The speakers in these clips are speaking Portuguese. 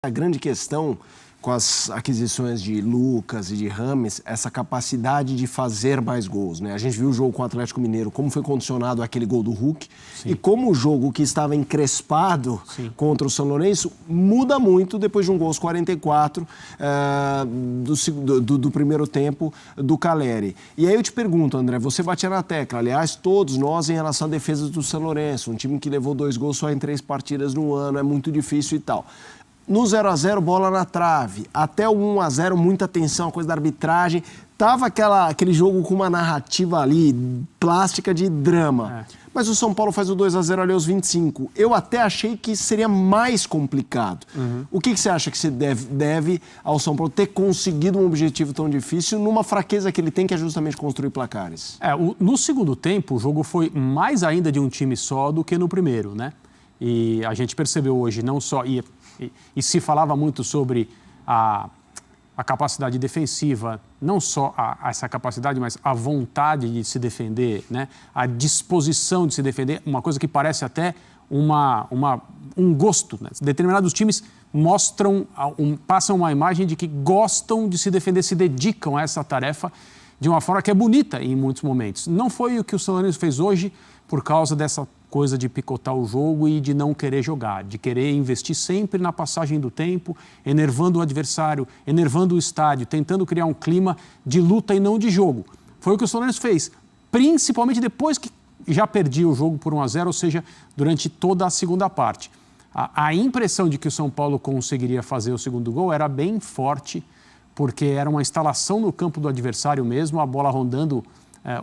A grande questão com as aquisições de Lucas e de Rames, essa capacidade de fazer mais gols, né? A gente viu o jogo com o Atlético Mineiro, como foi condicionado aquele gol do Hulk. Sim. E como o jogo que estava encrespado contra o São Lourenço muda muito depois de um gol aos 44 do primeiro tempo do Calleri. E aí eu te pergunto, André, você batia na tecla, aliás, todos nós em relação à defesa do São Lourenço, um time que levou 2 gols só em 3 partidas no ano, é muito difícil e tal. No 0-0, bola na trave. Até o 1-0, muita tensão, coisa da arbitragem. Tava aquele jogo com uma narrativa ali, plástica de drama. Mas o São Paulo faz o 2-0 ali aos 25. Eu até achei que seria mais complicado. O que você acha que se deve ao São Paulo ter conseguido um objetivo tão difícil numa fraqueza que ele tem, que é justamente construir placares? No segundo tempo, o jogo foi mais ainda de um time só do que no primeiro, né? E a gente percebeu hoje, não só... E se falava muito sobre a capacidade defensiva, não só essa capacidade, mas a vontade de se defender, né? A disposição de se defender, uma coisa que parece até um gosto, né? Determinados times passam uma imagem de que gostam de se defender, se dedicam a essa tarefa de uma forma que é bonita em muitos momentos. Não foi o que o São Lourenço fez hoje por causa dessa coisa de picotar o jogo e de não querer jogar, de querer investir sempre na passagem do tempo, enervando o adversário, enervando o estádio, tentando criar um clima de luta e não de jogo. Foi o que o São Lourenço fez, principalmente depois que já perdia o jogo por 1-0, ou seja, durante toda a segunda parte. A impressão de que o São Paulo conseguiria fazer o segundo gol era bem forte, porque era uma instalação no campo do adversário mesmo, a bola rondando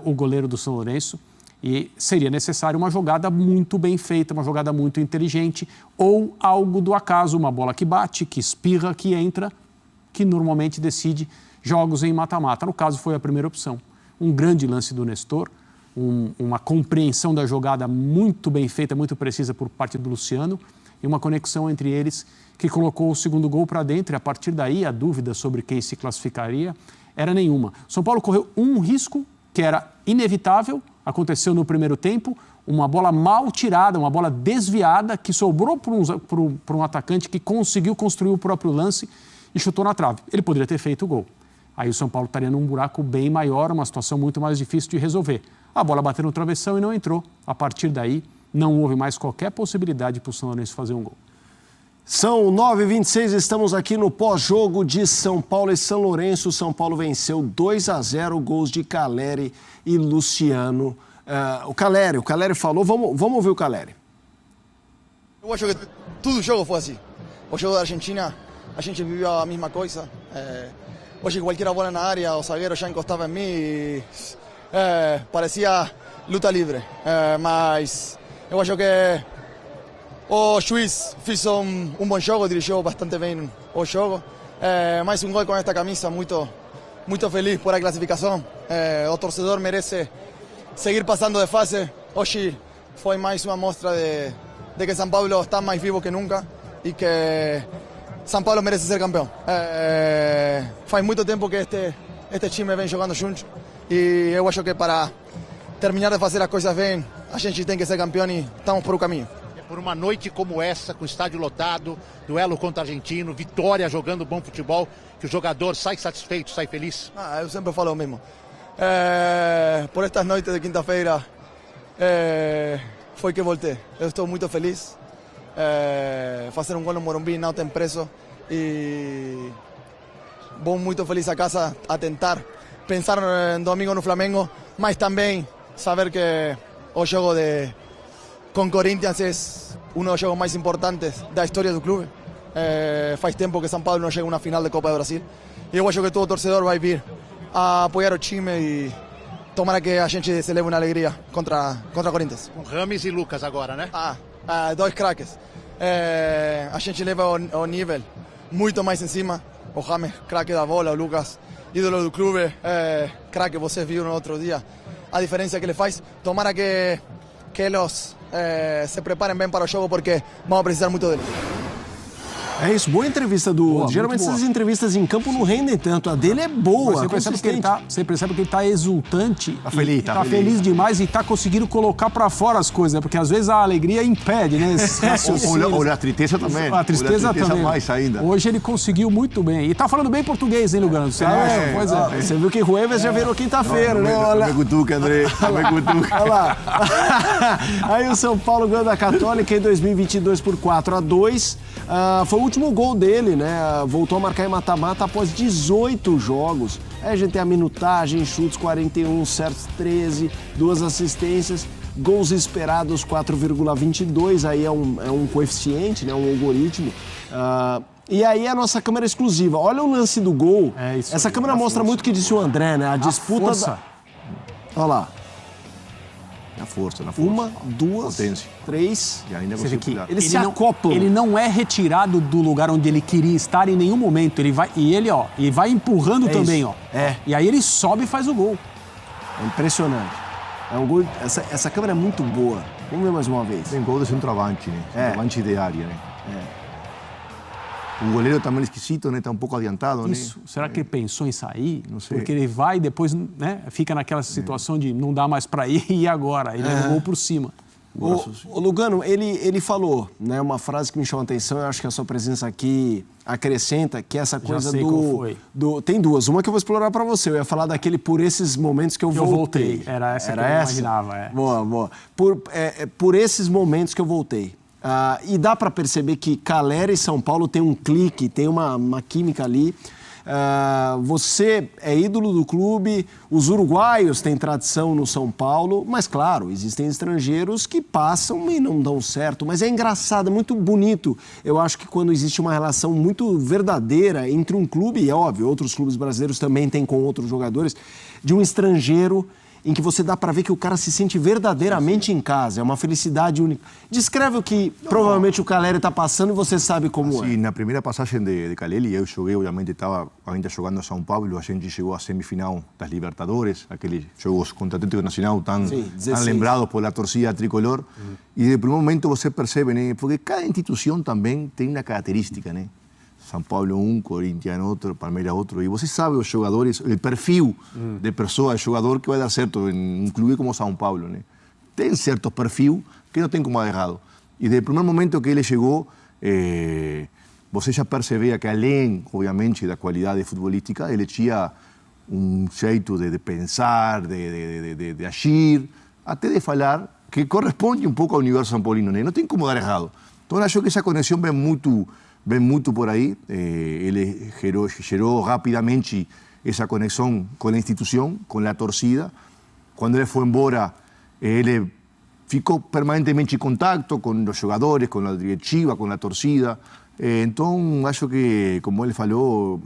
o goleiro do São Lourenço. E seria necessário uma jogada muito bem feita, uma jogada muito inteligente, ou algo do acaso, uma bola que bate, que espirra, que entra, que normalmente decide jogos em mata-mata. No caso, foi a primeira opção. Um grande lance do Nestor, uma compreensão da jogada muito bem feita, muito precisa por parte do Luciano, e uma conexão entre eles que colocou o segundo gol para dentro, e a partir daí a dúvida sobre quem se classificaria era nenhuma. São Paulo correu um risco que era inevitável, aconteceu no primeiro tempo, uma bola mal tirada, uma bola desviada, que sobrou para um atacante que conseguiu construir o próprio lance e chutou na trave. Ele poderia ter feito o gol. Aí o São Paulo estaria num buraco bem maior, uma situação muito mais difícil de resolver. A bola bateu no travessão e não entrou. A partir daí, não houve mais qualquer possibilidade para o São Lourenço fazer um gol. São 9h26, estamos aqui no pós-jogo de São Paulo e São Lourenço. São Paulo venceu 2-0, gols de Calleri e Luciano. O Calleri falou, vamos ouvir o Calleri. Eu acho que todo o jogo foi assim. O jogo da Argentina, a gente viveu a mesma coisa. Hoje qualquer bola na área, o zagueiro já encostava em mim e parecia luta livre. Mas eu acho que o juiz fez um bom jogo, dirigiu bastante bem o jogo. Mais um gol com esta camisa, muito feliz por a classificação. O torcedor merece seguir passando de fase. Hoje foi mais uma mostra de que São Paulo está mais vivo que nunca e que São Paulo merece ser campeão. Faz muito tempo que este time vem jogando juntos e eu acho que para terminar de fazer as coisas bem, a gente tem que ser campeão e estamos por o caminho. Por uma noite como essa, com o estádio lotado, duelo contra o argentino, vitória jogando bom futebol, que o jogador sai satisfeito, sai feliz? Eu sempre falo o mesmo. Por estas noites de quinta-feira, foi que voltei. Eu estou muito feliz. Fazer um gol no Morumbi não tem preço. E vou muito feliz a casa a tentar pensar no domingo no Flamengo, mas também saber que o jogo com Corinthians é um dos jogos mais importantes da história do clube. Faz tempo que São Paulo não chega a uma final de Copa do Brasil. E eu acho que todo torcedor vai vir a apoiar o time e tomara que a gente se leve uma alegria contra Corinthians. Com Rames e Lucas agora, né? 2 craques. A gente leva o nível muito mais em cima. O Rames, craque da bola, o Lucas, ídolo do clube, craque, você viu no outro dia. A diferença que ele faz, tomara que eles se preparem bem para o jogo porque vamos precisar muito deles. É isso, boa entrevista do... Boa, geralmente muito boa. essas entrevistas em campo não rendem tanto. A dele é boa, Você percebe que ele está exultante. Tá feliz, Tá feliz demais e está conseguindo colocar para fora as coisas, né? Porque às vezes a alegria impede, né? Esses raciocínios. Ou a tristeza também. A tristeza também. mais ainda. Hoje ele conseguiu muito bem. E tá falando bem português, hein, Lugano? Você acha? Pois é. Você viu que Jueves já virou quinta-feira, né? Olha. Me cutuca, André. Me cutuca. Olha lá. Aí o São Paulo ganhou da Católica em 2022 por 4-2. Foi o último gol dele, né? Voltou a marcar em mata-mata após 18 jogos. Aí a gente tem a minutagem, chutes 41, certos 13, 2 assistências, gols esperados 4,22, aí é um coeficiente, né? Um algoritmo. E aí a nossa câmera exclusiva. Olha o lance do gol. Essa câmera mostra muito o que disse o André, né? A disputa força. Olha lá. Na força. 1, 2, Potência. 3. E ainda Você vê que Eles se acoplam. Ele não é retirado do lugar onde ele queria estar em nenhum momento. Ele vai e vai empurrando também, isso. ó. E aí ele sobe e faz o gol. É impressionante. É um gol. Essa câmera é muito boa. Vamos ver mais uma vez. Tem gol de centroavante, né? Centroavante de área, né? O goleiro também é esquisito, né? Tá um pouco adiantado, Isso. né? Será que ele pensou em sair? Não sei. Porque ele vai e depois, né, fica naquela situação de não dá mais para ir e agora? Ele leva o gol por cima. O Lugano, ele falou, né, uma frase que me chamou a atenção, eu acho que a sua presença aqui acrescenta, que é essa coisa Tem duas. Uma que eu vou explorar para você. Eu ia falar daquele por esses momentos que eu voltei. Era essa que eu imaginava. Boa. Por esses momentos que eu voltei. E dá para perceber que Calera e São Paulo tem um clique, tem uma química ali. Você é ídolo do clube, os uruguaios têm tradição no São Paulo, mas claro, existem estrangeiros que passam e não dão certo. Mas é engraçado, é muito bonito. Eu acho que quando existe uma relação muito verdadeira entre um clube, e é óbvio, outros clubes brasileiros também têm com outros jogadores, de um estrangeiro em que você dá para ver que o cara se sente verdadeiramente em casa. É uma felicidade única. Descreve o que provavelmente o Caleri está passando e você sabe como é. Sim, na primeira passagem de Caleri, eu joguei, obviamente, estava ainda jogando a São Paulo, a gente chegou à semifinal das Libertadores, aqueles jogos contra o Atlético Nacional tão lembrados pela torcida tricolor. E de primeiro momento você percebe, né? Porque cada instituição também tem uma característica, né? São Paulo um, Corinthians outro, Palmeiras outro. E você sabe os jogadores, o perfil de pessoa, de jogador que vai dar certo em um clube como São Paulo, né? Tem certo perfil que não tem como dar errado. E desde o primeiro momento que ele chegou, você já percebia que além, obviamente, da qualidade futebolística, ele tinha um jeito de pensar, de agir, até de falar, que corresponde um pouco ao universo São Paulino, né? Não tem como dar errado. Então, acho que essa conexão vem muito por aí. Ele gerou rapidamente essa conexão com a instituição, com a torcida. Quando ele foi embora, ele ficou permanentemente em contato com os jogadores, com a diretiva, com a torcida. Então, acho que, como ele falou,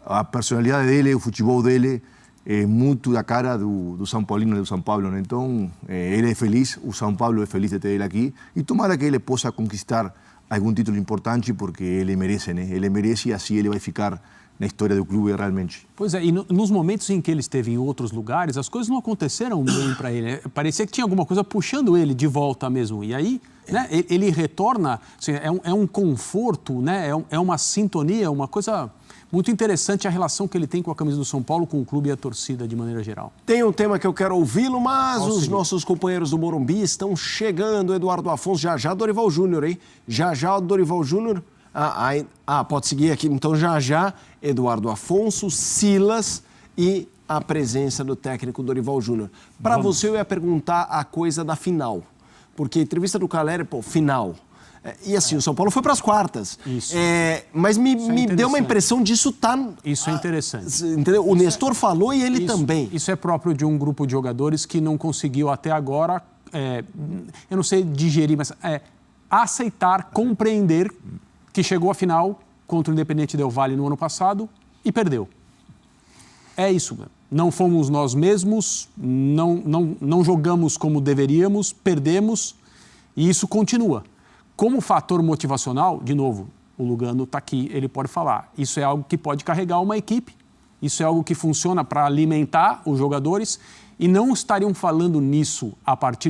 a personalidade dele, o futebol dele, é muito da cara do São Paulino e do São Paulo, né? Então, ele é feliz, o São Paulo é feliz de ter ele aqui. E tomara que ele possa conquistar algum título importante, porque ele merece, né? Ele merece e assim ele vai ficar na história do clube realmente. Pois é, e nos momentos em que ele esteve em outros lugares, as coisas não aconteceram bem para ele. Parecia que tinha alguma coisa puxando ele de volta mesmo. E aí, né, ele retorna, assim, é um conforto, né? É uma sintonia, uma coisa muito interessante a relação que ele tem com a camisa do São Paulo, com o clube e a torcida de maneira geral. Tem um tema que eu quero ouvi-lo, mas os nossos companheiros do Morumbi estão chegando. Eduardo Afonso, já Dorival Júnior, hein? Já Dorival Júnior. Pode seguir aqui. Então, já Eduardo Afonso, Silas e a presença do técnico Dorival Júnior. Para você, eu ia perguntar a coisa da final. Porque a entrevista do Caleri, final. E assim, o São Paulo foi para as quartas. Isso. Mas me deu uma impressão disso tá... Isso é interessante. Entendeu? O Nestor falou e ele também. Isso é próprio de um grupo de jogadores que não conseguiu até agora, eu não sei digerir, mas aceitar, compreender que chegou à final contra o Independente Del Valle no ano passado e perdeu. É isso, não fomos nós mesmos, não jogamos como deveríamos, perdemos e isso continua. Como fator motivacional, de novo, o Lugano está aqui, ele pode falar. Isso é algo que pode carregar uma equipe, isso é algo que funciona para alimentar os jogadores e não estariam falando nisso a partir